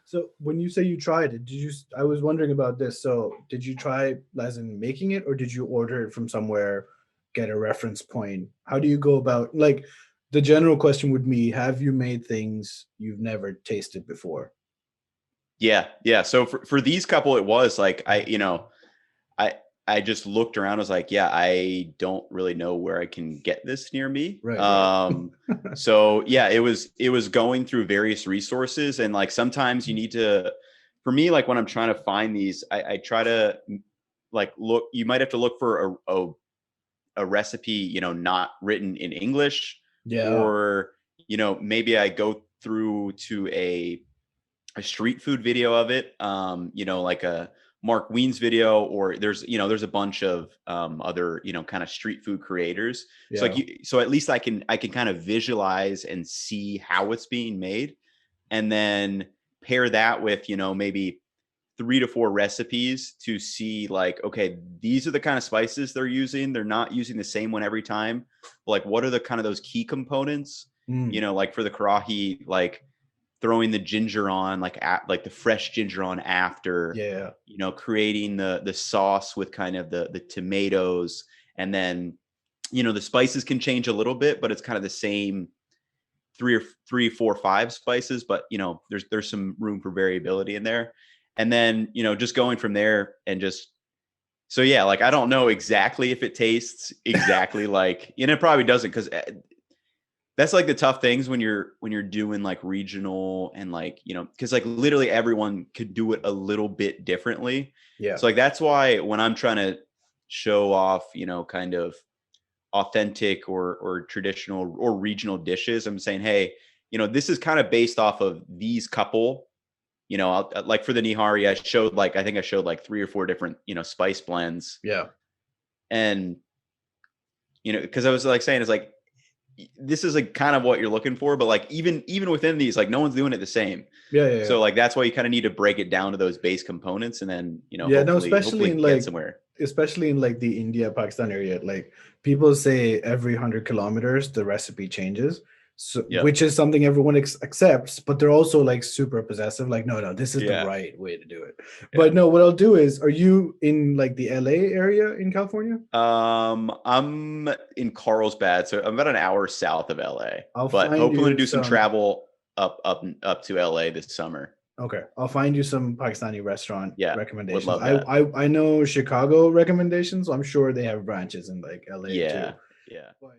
So when you say you tried it, I was wondering about this. So did you try as in making it, or did you order it from somewhere, get a reference point? How do you go about, like, the general question would be, have you made things you've never tasted before? Yeah, yeah. So for these couple, it was like I I just looked around. I was like, yeah, I don't really know where I can get this near me. Right, right. So yeah, it was going through various resources, and like sometimes you need to. For me, like when I'm trying to find these, I try to like look. You might have to look for a recipe, not written in English, Yeah. or maybe I go through to a street food video of it, like a Mark Wiens video, or there's a bunch of other, kind of street food creators. So Yeah. so at least I can kind of visualize and see how it's being made, and then pair that with, maybe 3 to 4 recipes to see like, okay, these are the kind of spices they're using. They're not using the same one every time. Like, what are the kind of those key components? Mm. Like for the karahi, like throwing the ginger on, like the fresh ginger on after, Yeah. creating the sauce with kind of the tomatoes, and then the spices can change a little bit, but it's kind of the same three, four, five spices, but there's some room for variability in there, and then just going from there and just. So yeah, like I don't know exactly if it tastes exactly like, it probably doesn't, because that's like the tough things when you're doing like regional, and like, because like literally everyone could do it a little bit differently. Yeah. So like that's why when I'm trying to show off, kind of authentic or traditional or regional dishes, I'm saying, hey, this is kind of based off of these couple. Like for the nihari, I think I showed like 3 or 4 different spice blends, Yeah. and because I was like saying, it's like this is like kind of what you're looking for, but like even within these, like no one's doing it the same. Yeah. Yeah. Yeah. So like that's why you kind of need to break it down to those base components, and then Yeah, no, hopefully get somewhere. especially in like the India Pakistan area, like people say every 100 kilometers the recipe changes, so Yep. which is something everyone accepts, but they're also like super possessive, like no, no, this is the Yeah. right way to do it. Yeah. But no, what I'll do is, are you in like the LA area in California? I'm in Carlsbad, so I'm about an hour south of LA, I'll but find hopefully to you do some some. travel up to LA this summer. Okay, I'll find you some Pakistani restaurant Yeah, would recommendations. love I that. I I know Chicago recommendations, so I'm sure they have branches in like LA too. Yeah. Yeah. But